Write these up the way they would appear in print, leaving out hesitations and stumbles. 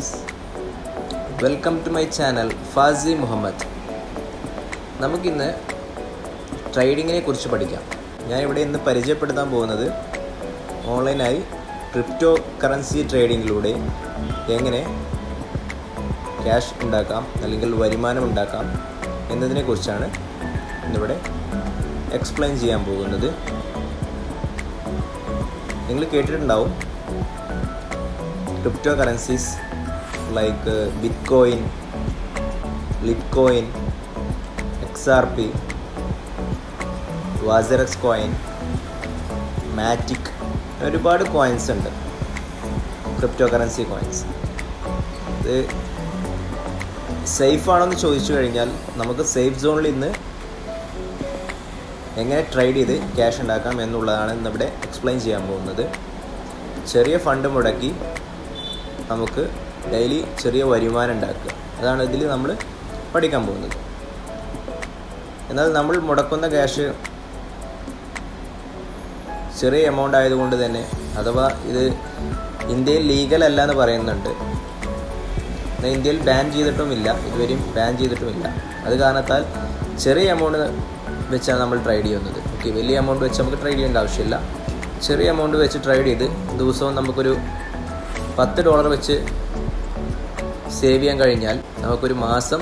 Guys, welcome to my channel Fasi Muhammad. നമുക്കിന്ന് ട്രേഡിങ്ങിനെ കുറിച്ച് പഠിക്കാം. ഞാനിവിടെ ഇന്ന് പരിചയപ്പെടുത്താൻ പോകുന്നത് ഓൺലൈനായി ക്രിപ്റ്റോ കറൻസി ട്രേഡിങ്ങിലൂടെ എങ്ങനെ ക്യാഷ് ഉണ്ടാക്കാം അല്ലെങ്കിൽ വരുമാനം ഉണ്ടാക്കാം എന്നതിനെക്കുറിച്ചാണ് ഇന്നിവിടെ എക്സ്പ്ലെയിൻ ചെയ്യാൻ പോകുന്നത്. നിങ്ങൾ കേട്ടിട്ടുണ്ടാവും crypto currencies like bitcoin, litecoin, XRP, Wazirx coin, Matic, ഒരുപാട് കോയിൻസ് ഉണ്ട്, ക്രിപ്റ്റോ കറൻസി കോയിൻസ്. ഇത് സേഫ് ആണോ എന്ന് ചോദിച്ചു കഴിഞ്ഞാൽ നമുക്ക് സേഫ് സോണിൽ ഇന്ന് എങ്ങനെ ട്രേഡ് ചെയ്ത് ക്യാഷ് ഉണ്ടാക്കാം എന്നുള്ളതാണ് ഇന്നിവിടെ എക്സ്പ്ലെയിൻ ചെയ്യാൻ പോകുന്നത്. ചെറിയ ഫണ്ട് മുടക്കി നമുക്ക് ഡെയിലി ചെറിയ വരുമാനം ഉണ്ടാക്കുക, അതാണ് ഇതിൽ നമ്മൾ പഠിക്കാൻ പോകുന്നത്. എന്നാൽ നമ്മൾ മുടക്കുന്ന ക്യാഷ് ചെറിയ എമൗണ്ട് ആയതുകൊണ്ട് തന്നെ, അഥവാ ഇത് ഇന്ത്യയിൽ ലീഗൽ അല്ല എന്ന് പറയുന്നുണ്ട്, ഇന്ത്യയിൽ ബാൻ ചെയ്തിട്ടുമില്ല, ഇതുവരെയും ബാൻ ചെയ്തിട്ടുമില്ല. അത് കാരണത്താൽ ചെറിയ എമൗണ്ട് വെച്ചാണ് നമ്മൾ ട്രേഡ് ചെയ്യുന്നത്. ഓക്കെ, വലിയ എമൗണ്ട് വെച്ച് നമുക്ക് ട്രേഡ് ചെയ്യേണ്ട ആവശ്യമില്ല. ചെറിയ എമൗണ്ട് വെച്ച് ട്രേഡ് ചെയ്ത് ദിവസവും നമുക്കൊരു $10 വെച്ച് സേവ് ചെയ്യാൻ കഴിഞ്ഞാൽ നമുക്കൊരു മാസം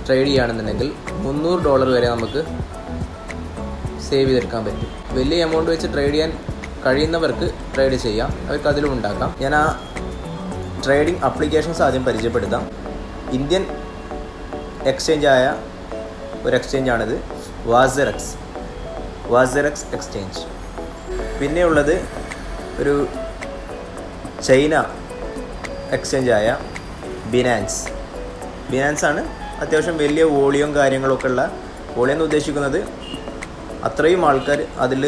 ട്രേഡ് ചെയ്യുകയാണെന്നുണ്ടെങ്കിൽ $300 വരെ നമുക്ക് സേവ് ചെയ്തെടുക്കാൻ പറ്റും. വലിയ എമൗണ്ട് വെച്ച് ട്രേഡ് ചെയ്യാൻ കഴിയുന്നവർക്ക് ട്രേഡ് ചെയ്യാം, അവർക്ക് അതിലും ഉണ്ടാക്കാം. ഞാൻ ആ ട്രേഡിംഗ് അപ്ലിക്കേഷൻസ് ആദ്യം പരിചയപ്പെടുത്താം. ഇന്ത്യൻ എക്സ്ചേഞ്ചായ ഒരു എക്സ്ചേഞ്ചാണിത്, വാസിറക്സ് എക്സ്ചേഞ്ച്. പിന്നെയുള്ളത് ഒരു ചൈന എക്സ്ചേഞ്ചായ ബിനാൻസ് ആണ്. അത്യാവശ്യം വലിയ വോളിയം കാര്യങ്ങളൊക്കെ ഉള്ള, വോളിയം എന്ന് ഉദ്ദേശിക്കുന്നത് അത്രയും ആൾക്കാർ അതിൽ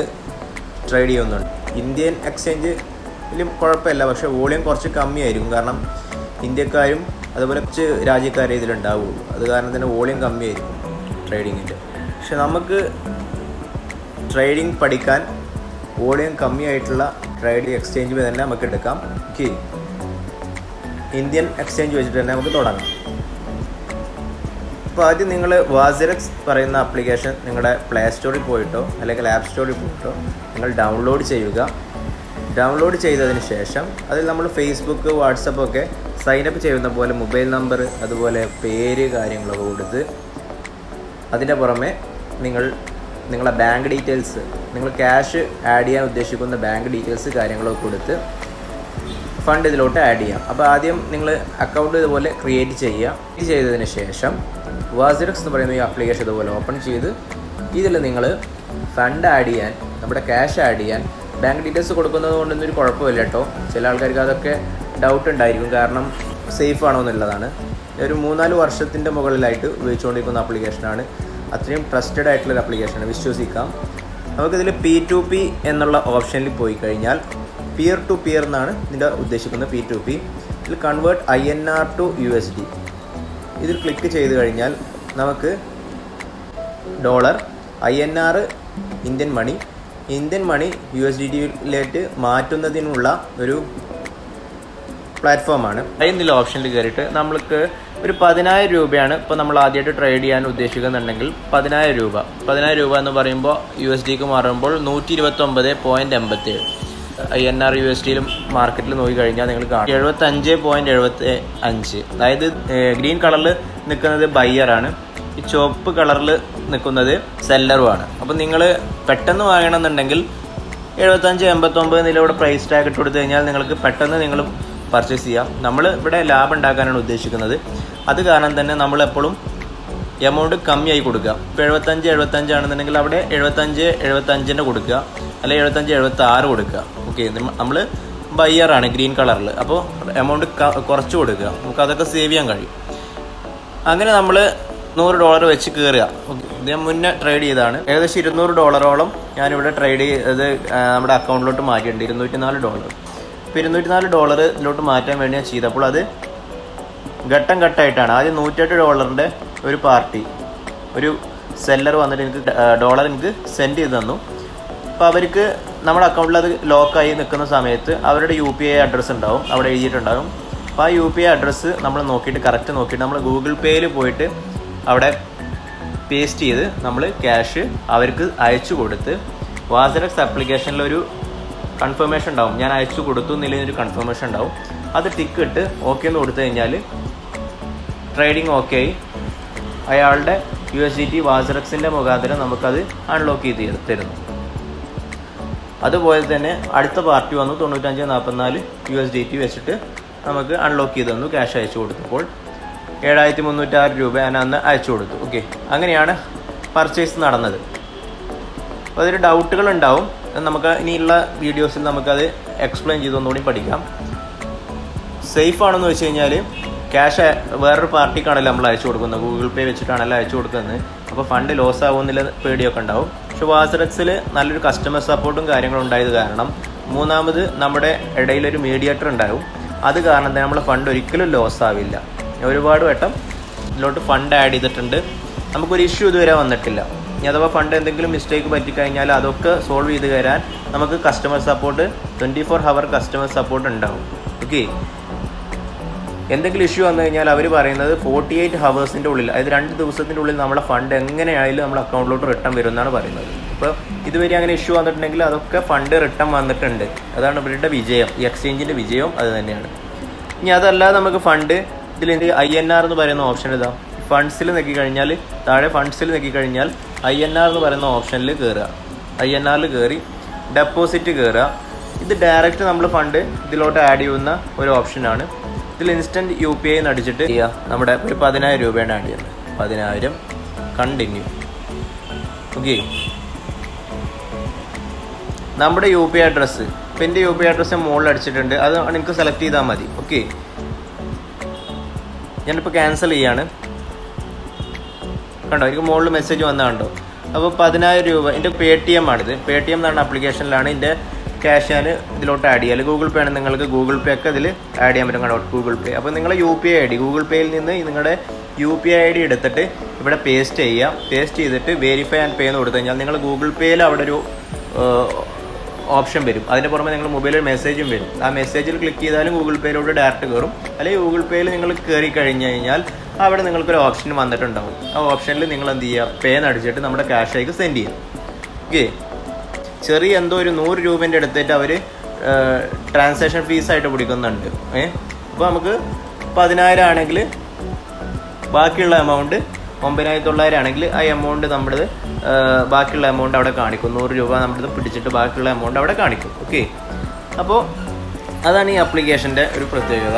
ട്രേഡ് ചെയ്യുന്നുണ്ട്. ഇന്ത്യൻ എക്സ്ചേഞ്ചിലും കുഴപ്പമില്ല, പക്ഷേ വോളിയം കുറച്ച് കമ്മിയായിരിക്കും. കാരണം ഇന്ത്യക്കാരും അതുപോലെ കുറച്ച് രാജ്യക്കാരെ ഇതിലുണ്ടാവുള്ളൂ, അത് കാരണം തന്നെ വോളിയം കമ്മിയായിരിക്കും ട്രേഡിങ്ങിൻ്റെ. പക്ഷെ നമുക്ക് ട്രേഡിംഗ് പഠിക്കാൻ വോളിയം കമ്മിയായിട്ടുള്ള ട്രേഡ് എക്സ്ചേഞ്ച് തന്നെ നമുക്ക് എടുക്കാം. ഓക്കെ, ഇന്ത്യൻ എക്സ്ചേഞ്ച് വെച്ചിട്ട് തന്നെ നമുക്ക് തുടങ്ങാം. അപ്പോൾ ആദ്യം നിങ്ങൾ വാസിറക്സ് പറയുന്ന ആപ്ലിക്കേഷൻ നിങ്ങളുടെ പ്ലേ സ്റ്റോറിൽ പോയിട്ടോ അല്ലെങ്കിൽ ആപ്പ് സ്റ്റോറിൽ പോയിട്ടോ നിങ്ങൾ ഡൗൺലോഡ് ചെയ്യുക. ഡൗൺലോഡ് ചെയ്തതിന് ശേഷം അതിൽ നമ്മൾ ഫേസ്ബുക്ക്, വാട്സപ്പ് ഒക്കെ സൈനപ്പ് ചെയ്യുന്ന പോലെ മൊബൈൽ നമ്പർ, അതുപോലെ പേര്, കാര്യങ്ങളൊക്കെ കൊടുത്ത് അതിൻ്റെ പുറമെ നിങ്ങളുടെ ബാങ്ക് ഡീറ്റെയിൽസ്, നിങ്ങൾ ക്യാഷ് ആഡ് ചെയ്യാൻ ഉദ്ദേശിക്കുന്ന ബാങ്ക് ഡീറ്റെയിൽസ് കാര്യങ്ങളൊക്കെ കൊടുത്ത് ഫണ്ട് ഇതിലോട്ട് ആഡ് ചെയ്യാം. അപ്പോൾ ആദ്യം നിങ്ങൾ അക്കൗണ്ട് ഇതുപോലെ ക്രിയേറ്റ് ചെയ്തതിന് ശേഷം വാസിറക്സ് എന്ന് പറയുന്ന ഈ ആപ്ലിക്കേഷൻ ഇതുപോലെ ഓപ്പൺ ചെയ്ത് ഇതിൽ നിങ്ങൾ ഫണ്ട് ആഡ് ചെയ്യാൻ, നമ്മുടെ ക്യാഷ് ആഡ് ചെയ്യാൻ ബാങ്ക് ഡീറ്റെയിൽസ് കൊടുക്കുന്നത് കൊണ്ടൊന്നും ഒരു കുഴപ്പമില്ല കേട്ടോ. ചില ആൾക്കാർക്ക് അതൊക്കെ ഡൗട്ട് ഉണ്ടായിരിക്കും, കാരണം സേഫ് ആണോ എന്നുള്ളതാണ്. ഒരു 3-4 വർഷത്തിൻ്റെ മുകളിലായിട്ട് ഉപയോഗിച്ചുകൊണ്ടിരിക്കുന്ന ആപ്ലിക്കേഷനാണ്, അത്രയും ട്രസ്റ്റഡ് ആയിട്ടുള്ളൊരു ആപ്ലിക്കേഷനാണ്, വിശ്വസിക്കാം. നമുക്കിതിൽ P2P എന്നുള്ള ഓപ്ഷനിൽ പോയി കഴിഞ്ഞാൽ പിയർ ടു പിയർ എന്നാണ് ഇതിൻ്റെ ഉദ്ദേശിക്കുന്നത്. P2P ഇതിൽ കൺവേർട്ട് INR ടു USD ഇതിൽ ക്ലിക്ക് ചെയ്ത് കഴിഞ്ഞാൽ നമുക്ക് $, INR ഇന്ത്യൻ മണി USDയിലേക്ക് മാറ്റുന്നതിനുള്ള ഒരു പ്ലാറ്റ്ഫോമാണ്. അതിൽ ഓപ്ഷനിൽ കയറിയിട്ട് നമ്മൾക്ക് ഒരു 10,000 രൂപയാണ് ഇപ്പോൾ നമ്മൾ ആദ്യമായിട്ട് ട്രേഡ് ചെയ്യാൻ ഉദ്ദേശിക്കുന്നുണ്ടെങ്കിൽ 10,000 രൂപ എന്ന് പറയുമ്പോൾ USDക്ക് മാറുമ്പോൾ 129.87 INR USDയിലും മാർക്കറ്റിൽ നോക്കിക്കഴിഞ്ഞാൽ നിങ്ങൾ കാണും 75.75. അതായത് ഗ്രീൻ കളറിൽ നിൽക്കുന്നത് ബയ്യറാണ്, ഈ ചുവപ്പ് കളറിൽ നിൽക്കുന്നത് സെല്ലറുമാണ്. അപ്പോൾ നിങ്ങൾ പെട്ടെന്ന് വാങ്ങണമെന്നുണ്ടെങ്കിൽ 75-89 നിലയുടെ പ്രൈസ് ടാഗ് ഇട്ട് കൊടുത്തു കഴിഞ്ഞാൽ നിങ്ങൾക്ക് പെട്ടെന്ന് നിങ്ങൾ പർച്ചേസ് ചെയ്യാം. നമ്മൾ ഇവിടെ ലാഭം ഉണ്ടാക്കാനാണ് ഉദ്ദേശിക്കുന്നത്, അത് കാരണം തന്നെ നമ്മളെപ്പോഴും എമൗണ്ട് കമ്മിയായി കൊടുക്കുക. ഇപ്പോൾ 75 ആണെന്നുണ്ടെങ്കിൽ അവിടെ 75 കൊടുക്കുക, അല്ലെങ്കിൽ 75-76 കൊടുക്കുക. ഓക്കെ, നമ്മൾ ബയ്യറാണ് ഗ്രീൻ കളറിൽ, അപ്പോൾ എമൗണ്ട് കുറച്ച് കൊടുക്കുക, നമുക്ക് അതൊക്കെ സേവ് ചെയ്യാൻ കഴിയും. അങ്ങനെ നമ്മൾ $100 വെച്ച് കയറുക. ഇത് ഞാൻ മുന്നേ ട്രേഡ് ചെയ്തതാണ്. ഏകദേശം $200 ഞാനിവിടെ ട്രേഡ് ചെയ്ത് നമ്മുടെ അക്കൗണ്ടിലോട്ട് മാറ്റിയിട്ടുണ്ട്, $204. ഇപ്പോൾ $204 മാറ്റാൻ വേണ്ടി ഞാൻ ചെയ്തപ്പോൾ അത് ഘട്ടം ഘട്ടമായിട്ടാണ്. ആദ്യം $108 ഒരു പാർട്ടി, ഒരു സെല്ലർ വന്നിട്ട് എനിക്ക് $, എനിക്ക് സെൻഡ് ചെയ്ത് തന്നു. അപ്പോൾ അവർക്ക് നമ്മുടെ അക്കൗണ്ടിൽ അത് ലോക്കായി നിൽക്കുന്ന സമയത്ത് അവരുടെ UPI അഡ്രസ്സ് ഉണ്ടാവും, അവിടെ എഴുതിയിട്ടുണ്ടാകും അപ്പോൾ ആ UPI അഡ്രസ്സ് നമ്മൾ നോക്കിയിട്ട് കറക്റ്റ് നോക്കിയിട്ട് നമ്മൾ ഗൂഗിൾ പേയിൽ പോയിട്ട് അവിടെ പേസ്റ്റ് ചെയ്ത് നമ്മൾ ക്യാഷ് അവർക്ക് അയച്ചു കൊടുത്ത് വാസറക്സ് ആപ്ലിക്കേഷനിലൊരു കൺഫർമേഷൻ ഉണ്ടാവും, ഞാൻ അയച്ചു കൊടുത്തു എന്നുള്ളൊരു കൺഫർമേഷൻ ഉണ്ടാവും. അത് ടിക്ക് ഇട്ട് ഓക്കെ എന്ന് കൊടുത്തു കഴിഞ്ഞാൽ ട്രേഡിങ് ഓക്കെ ആയി അയാളുടെ USDT വാസറക്സിൻ്റെ മുഖാന്തരം നമുക്കത് അൺലോക്ക് ചെയ്ത് തരുന്നു. അതുപോലെ തന്നെ അടുത്ത പാർട്ടി വന്നു 9544 USDT വെച്ചിട്ട് നമുക്ക് അൺലോക്ക് ചെയ്ത് തന്നു. ക്യാഷ് അയച്ചു കൊടുത്തപ്പോൾ 7306 രൂപ ഞാൻ അന്ന് അയച്ചു കൊടുത്തു. ഓക്കെ, അങ്ങനെയാണ് പർച്ചേസ് നടന്നത്. അപ്പോൾ അതൊരു ഡൗട്ടുകൾ ഉണ്ടാവും, നമുക്ക് ഇനിയുള്ള വീഡിയോസിൽ നമുക്കത് എക്സ്പ്ലെയിൻ ചെയ്തൊന്നുകൂടി പഠിക്കാം. സേഫ് ആണെന്ന് വെച്ച് കഴിഞ്ഞാൽ ക്യാഷ് വേറൊരു പാർട്ടിക്കാണല്ലോ നമ്മൾ അയച്ചു കൊടുക്കുന്നത്, ഗൂഗിൾ പേ വെച്ചിട്ടാണല്ലോ അയച്ചു കൊടുക്കുന്നത്. അപ്പോൾ ഫണ്ട് ലോസ് ആവുമെന്നുള്ള പേടിയൊക്കെ ഉണ്ടാവും. പക്ഷെ വാസറക്സിൽ നല്ലൊരു കസ്റ്റമർ സപ്പോർട്ടും കാര്യങ്ങളും ഉണ്ടായത് കാരണം മൂന്നാമത് നമ്മുടെ ഇടയിലൊരു മീഡിയേറ്റർ ഉണ്ടാവും. അത് കാരണം തന്നെ നമ്മളെ ഫണ്ട് ഒരിക്കലും ലോസ് ആവില്ല. ഒരുപാട് വട്ടം ഇതിലോട്ട് ഫണ്ട് ആഡ് ചെയ്തിട്ടുണ്ട്, നമുക്കൊരു ഇഷ്യൂ ഇതുവരെ വന്നിട്ടില്ല. ഇനി അഥവാ ഫണ്ട് എന്തെങ്കിലും മിസ്റ്റേക്ക് പറ്റിക്കഴിഞ്ഞാൽ അതൊക്കെ സോൾവ് ചെയ്ത് തരാൻ നമുക്ക് customer support 24 hour customer support ഉണ്ടാവും. ഓക്കെ, എന്തെങ്കിലും ഇഷ്യൂ വന്നു കഴിഞ്ഞാൽ അവർ പറയുന്നത് 48 ഹവേഴ്സിൻ്റെ ഉള്ളിൽ, അതായത് 2 ദിവസത്തിൻ്റെ ഉള്ളിൽ നമ്മുടെ ഫണ്ട് എങ്ങനെയായാലും നമ്മുടെ അക്കൗണ്ടിലോട്ട് റിട്ടേൺ വരും എന്നാണ് പറയുന്നത്. ഇപ്പോൾ ഇതുവരെ അങ്ങനെ ഇഷ്യൂ വന്നിട്ടുണ്ടെങ്കിൽ അതൊക്കെ ഫണ്ട് റിട്ടേൺ വന്നിട്ടുണ്ട്. അതാണ് ഇവരുടെ വിജയം, ഈ എക്സ്ചേഞ്ചിൻ്റെ വിജയം അത് തന്നെയാണ്. ഇനി അതല്ലാതെ നമുക്ക് ഫണ്ട് ഇതിൽ INR എന്ന് പറയുന്ന ഓപ്ഷൻ ഇതാ, ഫണ്ട്സിൽ നോക്കിക്കഴിഞ്ഞാൽ താഴെ ഫണ്ട്സിൽ നോക്കിക്കഴിഞ്ഞാൽ INR എന്ന് പറയുന്ന ഓപ്ഷനിൽ കയറുക. INRൽ കയറി ഡെപ്പോസിറ്റ് കയറുക. ഇത് ഡയറക്റ്റ് നമ്മൾ ഫണ്ട് ഇതിലോട്ട് ആഡ് ചെയ്യുന്ന ഒരു ഓപ്ഷനാണ്. ഇതിൽ ഇൻസ്റ്റൻറ്റ് UPI എന്ന് അടിച്ചിട്ട് ചെയ്യുക, നമ്മുടെ ഒരു 10,000 രൂപയാണ് ആഡ് ചെയ്യുന്നത്. 10,000 കണ്ടിന്യൂ. ഓക്കെ, നമ്മുടെ UPI അഡ്രസ്സ്, ഇപ്പം എൻ്റെ UPI അഡ്രസ്സ് മുകളിൽ അടിച്ചിട്ടുണ്ട്, അത് നിങ്ങൾക്ക് സെലക്ട് ചെയ്താൽ മതി. ഓക്കെ, ഞാനിപ്പോൾ ക്യാൻസൽ ചെയ്യാണ്. കണ്ടോ, എനിക്ക് മുകളിൽ മെസ്സേജ് വന്നതുണ്ടോ? അപ്പോൾ 10,000 രൂപ എൻ്റെ Paytm ആണിത്. Paytm എന്നാണ് ആപ്ലിക്കേഷനിലാണ് എൻ്റെ ക്യാഷ് ഞാൻ ഇതിലോട്ട് ആഡ് ചെയ്യുക. അല്ലെങ്കിൽ ഗൂഗിൾ പേ ആണ്, നിങ്ങൾക്ക് ഗൂഗിൾ പേ ഒക്കെ ഇതിൽ ആഡ് ചെയ്യാൻ പറ്റും. കണ്ടോ, ഗൂഗിൾ പേ. അപ്പോൾ നിങ്ങളുടെ UPI ID, ഗൂഗിൾ പേയിൽ നിന്ന് നിങ്ങളുടെ UPI ID എടുത്തിട്ട് ഇവിടെ പേസ്റ്റ് ചെയ്യുക. പേസ്റ്റ് ചെയ്തിട്ട് വെരിഫൈ ആൻഡ് പേ എന്ന് കൊടുത്തു കഴിഞ്ഞാൽ നിങ്ങൾ ഗൂഗിൾ പേയിൽ അവിടെ ഒരു ഓപ്ഷൻ വരും. അതിന് പുറമെ നിങ്ങൾ മൊബൈലിൽ മെസ്സേജും വരും. ആ മെസ്സേജിൽ ക്ലിക്ക് ചെയ്താലും ഗൂഗിൾ പേയിലോട്ട് ഡയറക്റ്റ് കയറും. അല്ലെങ്കിൽ ഗൂഗിൾ പേയിൽ നിങ്ങൾ കയറി കഴിഞ്ഞ് കഴിഞ്ഞാൽ അവിടെ നിങ്ങൾക്കൊരു ഓപ്ഷൻ വന്നിട്ടുണ്ടാവും. ആ ഓപ്ഷനിൽ നിങ്ങൾ എന്ത് ചെയ്യുക, പേ നടിച്ചിട്ട് നമ്മുടെ ക്യാഷേക്ക് സെൻഡ് ചെയ്യും. ഓക്കെ, ചെറിയ എന്തോ ഒരു 100 രൂപേൻ്റെ അടുത്തിട്ട് അവർ ട്രാൻസാക്ഷൻ ഫീസായിട്ട് പിടിക്കുന്നുണ്ട്. അപ്പോൾ നമുക്ക് 10,000 ആണെങ്കിൽ ബാക്കിയുള്ള എമൗണ്ട് 9,900 ആണെങ്കിൽ ആ എമൗണ്ട് നമ്മുടെ ബാക്കിയുള്ള എമൗണ്ട് അവിടെ കാണിക്കും. 100 രൂപ നമ്മുടെ പിടിച്ചിട്ട് ബാക്കിയുള്ള എമൗണ്ട് അവിടെ കാണിക്കും. ഓക്കെ, അപ്പോൾ അതാണ് ഈ ആപ്ലിക്കേഷൻ്റെ ഒരു പ്രത്യേകത.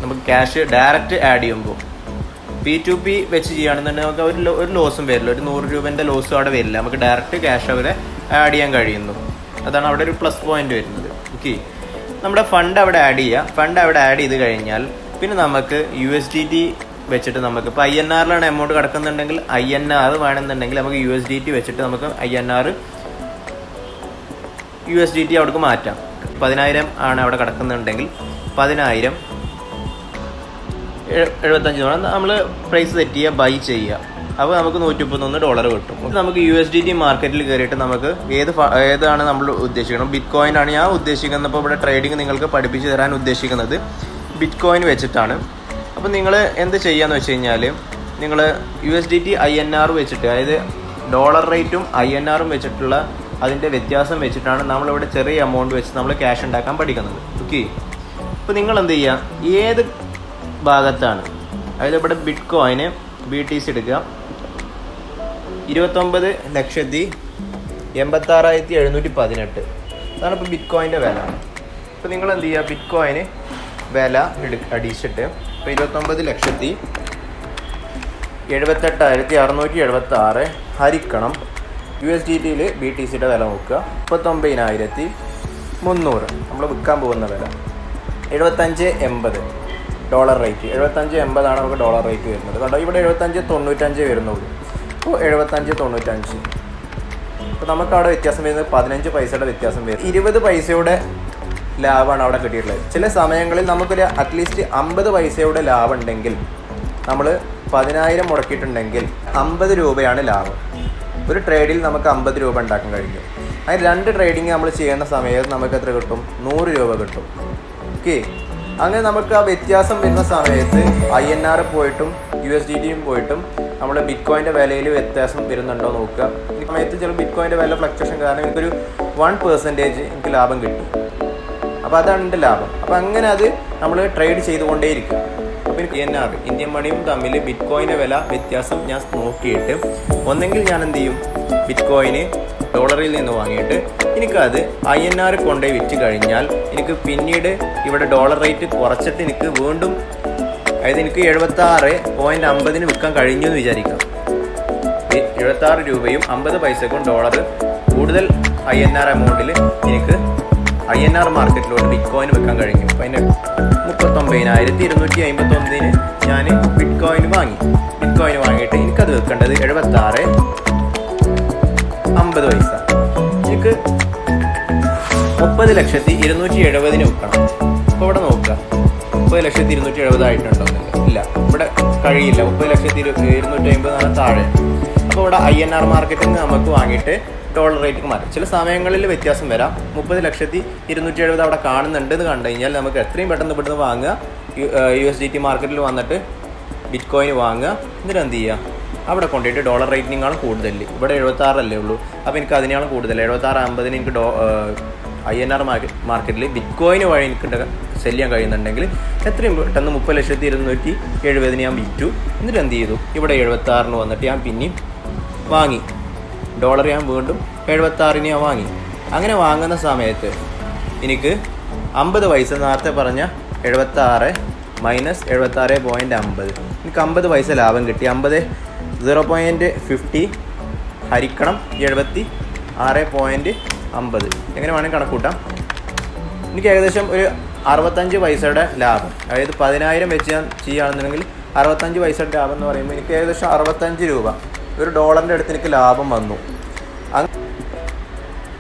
നമുക്ക് ക്യാഷ് ഡയറക്റ്റ് ആഡ് ചെയ്യുമ്പോൾ P2P വെച്ച് ചെയ്യുകയാണെന്നുണ്ടെങ്കിൽ നമുക്ക് ഒരു ലോസും വരില്ല, ഒരു 100 രൂപേൻ്റെ ലോസും അവിടെ വരില്ല. നമുക്ക് ഡയറക്റ്റ് ക്യാഷ് അവരെ ആഡ് ചെയ്യാൻ കഴിയുന്നു. അതാണ് അവിടെ ഒരു പ്ലസ് പോയിന്റ് വരുന്നത്. ഓക്കെ, നമ്മുടെ ഫണ്ട് അവിടെ ആഡ് ചെയ്യുക. ഫണ്ട് അവിടെ ആഡ് ചെയ്ത് കഴിഞ്ഞാൽ പിന്നെ നമുക്ക് USDT വെച്ചിട്ട് നമുക്ക് ഇപ്പോൾ INRലാണ് എമൗണ്ട് കിടക്കുന്നുണ്ടെങ്കിൽ INR വേണമെന്നുണ്ടെങ്കിൽ നമുക്ക് USDT വെച്ചിട്ട് നമുക്ക് USDT അവിടേക്ക് മാറ്റാം. 10,000 ആണ് അവിടെ കിടക്കുന്നുണ്ടെങ്കിൽ 10,000 75 നമ്മൾ പ്രൈസ് സെറ്റ് ചെയ്യുക, ബൈ ചെയ്യുക. അപ്പോൾ നമുക്ക് $131 കിട്ടും. നമുക്ക് USDT മാർക്കറ്റിൽ കയറിയിട്ട് നമുക്ക് ഏതാണ് നമ്മൾ ഉദ്ദേശിക്കുന്നത്. ബിറ്റ്കോയിൻ ആണ് ഞാൻ ഉദ്ദേശിക്കുന്നത്. അപ്പോൾ ഇവിടെ ട്രേഡിങ് നിങ്ങൾക്ക് പഠിപ്പിച്ച് തരാൻ ഉദ്ദേശിക്കുന്നത് ബിറ്റ്കോയിൻ വെച്ചിട്ടാണ്. അപ്പോൾ നിങ്ങൾ എന്ത് ചെയ്യാന്ന് വെച്ച് കഴിഞ്ഞാൽ നിങ്ങൾ USDT INR വെച്ചിട്ട്, അതായത് ഡോളർ റേറ്റും INRും വെച്ചിട്ടുള്ള അതിൻ്റെ വ്യത്യാസം വെച്ചിട്ടാണ് നമ്മളിവിടെ ചെറിയ എമൗണ്ട് വെച്ച് നമ്മൾ ക്യാഷ് ഉണ്ടാക്കാൻ പഠിക്കുന്നത്. ഓക്കെ, അപ്പോൾ നിങ്ങൾ എന്ത് ചെയ്യുക, ഏത് ഭാഗത്താണ്, അതായത് ഇവിടെ ബിറ്റ്കോയിന് BTC എടുക്കുക, 29,86,718 അതാണ് ഇപ്പോൾ ബിറ്റ്കോയിൻ്റെ വില. ഇപ്പോൾ നിങ്ങൾ എന്ത് ചെയ്യുക, ബിറ്റ്കോയിന് വില അടിച്ചിട്ട് ഇപ്പോൾ 29,78,676 ഹരിക്കണം USDTയിൽ BTCയുടെ വില നോക്കുക 39,300 നമ്മൾ വിൽക്കാൻ പോകുന്ന വില. 75.80 ഡോളർ റേറ്റ്, 75.80 നമുക്ക് ഡോളർ റേറ്റ് വരുന്നത്. കണ്ടോ, ഇവിടെ 75.95 വരുന്നുള്ളൂ. അപ്പോൾ 75.95. അപ്പോൾ നമുക്ക് അവിടെ വ്യത്യാസം വരുന്നത് 15 പൈസയുടെ വ്യത്യാസം വരും. 20 പൈസയുടെ ലാഭമാണ് അവിടെ കിട്ടിയിട്ടുള്ളത്. ചില സമയങ്ങളിൽ നമുക്കൊരു അറ്റ്ലീസ്റ്റ് 50 പൈസയുടെ ലാഭം ഉണ്ടെങ്കിൽ, നമ്മൾ 10,000 മുടക്കിയിട്ടുണ്ടെങ്കിൽ 50 രൂപയാണ് ലാഭം. ഒരു ട്രേഡിൽ നമുക്ക് 50 രൂപ ഉണ്ടാക്കാൻ കഴിയും. അതിന് 2 ട്രേഡിങ് നമ്മൾ ചെയ്യുന്ന സമയത്ത് നമുക്ക് എത്ര കിട്ടും, 100 രൂപ കിട്ടും. ഓക്കെ, അങ്ങനെ നമുക്ക് ആ വ്യത്യാസം വരുന്ന സമയത്ത് INR പോയിട്ടും USDTയും പോയിട്ടും നമ്മൾ ബിറ്റ്കോയിൻ്റെ വിലയിൽ വ്യത്യാസം വരുന്നുണ്ടോ നോക്കുക. ഈ സമയത്ത് ചില ബിറ്റ്കോയിൻ്റെ വില ഫ്ലക്ച്വേഷൻ കാരണം എനിക്കൊരു 1% എനിക്ക് ലാഭം കിട്ടി. അപ്പോൾ അതാണ് എൻ്റെ ലാഭം. അപ്പോൾ അങ്ങനെ അത് നമ്മൾ ട്രേഡ് ചെയ്തുകൊണ്ടേയിരിക്കും. അപ്പോൾ എനിക്ക് INR ഇന്ത്യൻ മണിയും തമ്മിൽ ബിറ്റ്കോയിൻ്റെ വില വ്യത്യാസം ഞാൻ നോക്കിയിട്ട് ഒന്നെങ്കിൽ ഞാൻ എന്ത് ചെയ്യും, ബിറ്റ്കോയിന് ഡോളറിൽ നിന്ന് വാങ്ങിയിട്ട് എനിക്കത് INR കൊണ്ടുപോയി വിറ്റ് കഴിഞ്ഞാൽ എനിക്ക് പിന്നീട് ഇവിടെ ഡോളർ റേറ്റ് കുറച്ചിട്ട് എനിക്ക് വീണ്ടും, അതായത് എനിക്ക് 76.50 വിൽക്കാൻ കഴിഞ്ഞു എന്ന് വിചാരിക്കാം. 76 രൂപയും 50 പൈസക്കും ഡോളർ കൂടുതൽ INR എമൗണ്ടിൽ എനിക്ക് INR മാർക്കറ്റിലോട്ട് ബിറ്റ്കോയിൻ വെക്കാൻ കഴിഞ്ഞു. അപ്പോൾ അതിന് 39,251 ഞാൻ ബിറ്റ്കോയിൻ വാങ്ങിയിട്ട് എനിക്കത് വെക്കേണ്ടത് 76.50 പൈസ. എനിക്ക് 30,270,000 വെക്കണം. അപ്പോൾ ഇവിടെ നോക്കുക, 30,270,000 ആയിട്ടുണ്ടോ? ഇല്ല, ഇവിടെ കഴിയില്ല. 30,250,000 താഴെ. അപ്പോൾ ഇവിടെ INR മാർക്കറ്റിൽ നിന്ന് നമുക്ക് വാങ്ങിയിട്ട് ഡോളർ റേറ്റിക്ക് മാറ്റാം. ചില സമയങ്ങളിൽ വ്യത്യാസം വരാം. 30,270,000 അവിടെ കാണുന്നുണ്ട് എന്ന് കണ്ടു കഴിഞ്ഞാൽ നമുക്ക് എത്രയും പെട്ടെന്ന് ഇവിടുന്ന് വാങ്ങുക, USDT മാർക്കറ്റിൽ വന്നിട്ട് ബിറ്റ്കോയിൻ വാങ്ങുക. എന്നിട്ട് എന്ത് ചെയ്യുക, അവിടെ കൊണ്ടുപോയിട്ട് ഡോളർ റേറ്റിനേക്കാളും കൂടുതൽ, ഇവിടെ 76 അല്ലേ ഉള്ളൂ, അപ്പോൾ എനിക്ക് അതിനേക്കാളും കൂടുതൽ 76.50 എനിക്ക് INR മാർക്കറ്റിൽ ബിറ്റ്കോയിന് വഴി എനിക്ക് സെല് ചെയ്യാൻ കഴിയുന്നുണ്ടെങ്കിൽ എത്രയും പെട്ടെന്ന് 30,270,000 ഞാൻ വിറ്റു. എന്നിട്ട് എന്ത് ചെയ്തു, ഇവിടെ 76 വന്നിട്ട് ഞാൻ പിന്നെയും വാങ്ങി. ഡോളർ ഞാൻ വീണ്ടും 76 ഞാൻ വാങ്ങി. അങ്ങനെ വാങ്ങുന്ന സമയത്ത് എനിക്ക് 50 പൈസ, നേരത്തെ പറഞ്ഞ 76 മൈനസ് 76.50, എനിക്ക് 50 പൈസ ലാഭം കിട്ടി. 0.50 ഹരിക്കണം 76.50 എങ്ങനെ വേണമെങ്കിൽ കണക്കൂട്ടാം. എനിക്ക് ഏകദേശം ഒരു 65 പൈസയുടെ ലാഭം, അതായത് 10,000 വെച്ച് ഞാൻ ചെയ്യുകയാണെന്നുണ്ടെങ്കിൽ 65 പൈസയുടെ ലാഭം എന്ന് പറയുമ്പോൾ എനിക്ക് ഏകദേശം 65 രൂപ, ഒരു ഡോളറിൻ്റെ അടുത്ത് എനിക്ക് ലാഭം വന്നു.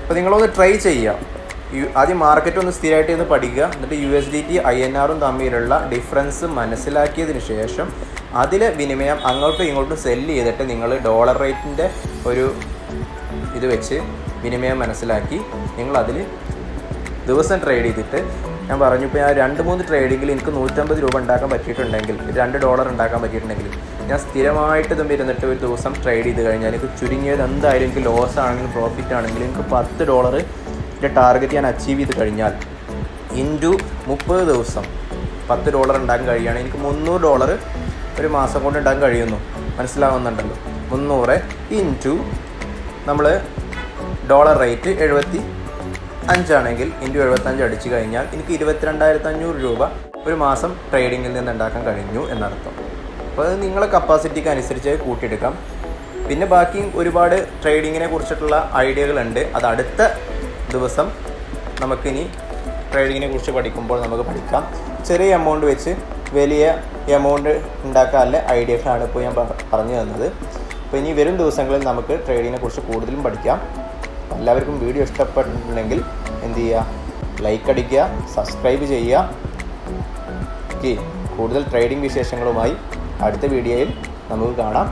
അപ്പോൾ നിങ്ങളൊന്ന് ട്രൈ ചെയ്യുക. ആദ്യം മാർക്കറ്റ് ഒന്ന് സ്ഥിരമായിട്ട് ഒന്ന് പഠിക്കുക. എന്നിട്ട് USDT INR തമ്മിലുള്ള ഡിഫറൻസ് മനസ്സിലാക്കിയതിന് ശേഷം അതിലെ വിനിമയം അങ്ങോട്ടും ഇങ്ങോട്ടും സെല്ല് ചെയ്തിട്ട് നിങ്ങൾ ഡോളർ റേറ്റിൻ്റെ ഒരു ഇത് വെച്ച് വിനിമയം മനസ്സിലാക്കി നിങ്ങളതിൽ ദിവസം ട്രേഡ് ചെയ്തിട്ട്, ഞാൻ പറഞ്ഞു ഇപ്പോൾ ഞാൻ 2-3 ട്രേഡിങ്ങിൽ എനിക്ക് 150 രൂപ ഉണ്ടാക്കാൻ പറ്റിയിട്ടുണ്ടെങ്കിൽ, $2 ഉണ്ടാക്കാൻ പറ്റിയിട്ടുണ്ടെങ്കിൽ, ഞാൻ സ്ഥിരമായിട്ട് ഇതും ഇരുന്നിട്ട് ഒരു ദിവസം ട്രേഡ് ചെയ്ത് കഴിഞ്ഞാൽ എനിക്ക് ചുരുങ്ങിയത് എന്തായാലും എനിക്ക് ലോസ് ആണെങ്കിലും പ്രോഫിറ്റ് ആണെങ്കിലും എനിക്ക് $10 ടാർഗറ്റ് ഞാൻ അച്ചീവ് ചെയ്ത് കഴിഞ്ഞാൽ ഇൻറ്റു 30 ദിവസം $10 ഉണ്ടാക്കാൻ കഴിയുകയാണെങ്കിൽ എനിക്ക് $300 ഒരു മാസം കൊണ്ട് ഉണ്ടാക്കാൻ കഴിയുന്നു. മനസ്സിലാവുന്നുണ്ടല്ലോ? 300 ഇൻറ്റു നമ്മൾ ഡോളർ റേറ്റ് 75 ആണെങ്കിൽ ഇൻറ്റു 75 അടിച്ചു കഴിഞ്ഞാൽ എനിക്ക് 22,500 രൂപ ഒരു മാസം ട്രേഡിങ്ങിൽ നിന്ന് ഉണ്ടാക്കാൻ കഴിഞ്ഞു എന്നർത്ഥം. അപ്പോൾ അത് നിങ്ങളെ കപ്പാസിറ്റിക്ക് അനുസരിച്ച് കൂട്ടിയെടുക്കാം. പിന്നെ ബാക്കി ഒരുപാട് ട്രേഡിങ്ങിനെ കുറിച്ചിട്ടുള്ള ഐഡിയകളുണ്ട്. അത് അടുത്ത ദിവസം നമുക്കിനി ട്രേഡിങ്ങിനെ കുറിച്ച് പഠിക്കുമ്പോൾ നമുക്ക് പഠിക്കാം. ചെറിയ എമൗണ്ട് വെച്ച് വലിയ എമൗണ്ട് ഉണ്ടാക്കാനുള്ള ഐഡിയകളാണ് ഇപ്പോൾ ഞാൻ പറഞ്ഞു തന്നത്. അപ്പോൾ ഇനി വരും ദിവസങ്ങളിൽ നമുക്ക് ട്രേഡിങ്ങിനെ കുറിച്ച് കൂടുതലും പഠിക്കാം. എല്ലാവർക്കും വീഡിയോ ഇഷ്ടപ്പെട്ടിട്ടുണ്ടെങ്കിൽ എന്ത് ചെയ്യുക, ലൈക്ക് അടിക്കുക, സബ്സ്ക്രൈബ് ചെയ്യുക. ഓക്കെ, കൂടുതൽ ട്രേഡിംഗ് വിശേഷങ്ങളുമായി അടുത്ത വീഡിയോയിൽ നമുക്ക് കാണാം.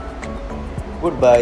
Good bye.